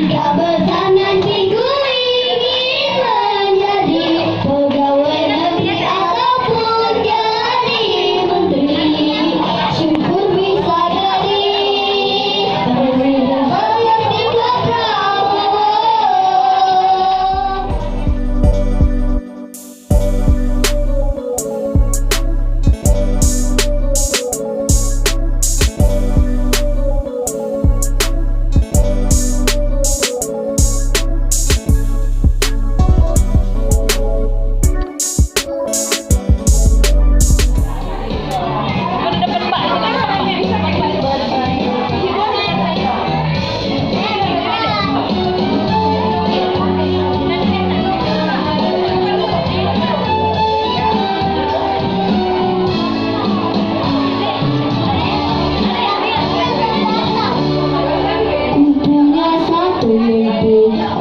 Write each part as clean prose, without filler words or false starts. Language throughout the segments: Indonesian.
Ketika besar nanti ku ingin menjadi pegawai negeri ataupun jadi menteri. Syukur bisa jadi presiden seperti Pak Prabowo.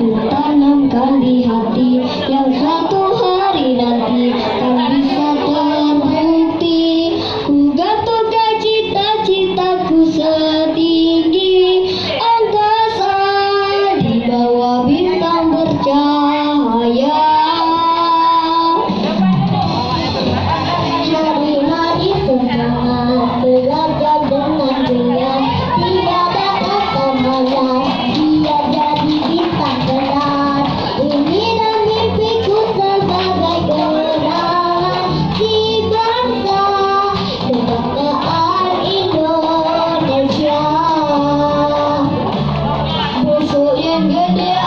Tanamkan di hati yang suatu hari nanti kan bisa terbukti. Ku gantungkan cita-citaku setinggi angkasa di bawah bintang bercahaya. Carilah itu dengan belajar dengan dia, tiada kata malas, dia jadi bintang terang. Ini dan mimpiku sebagai gerangan si bangsa kebanggaan Indonesia. Besok yang gede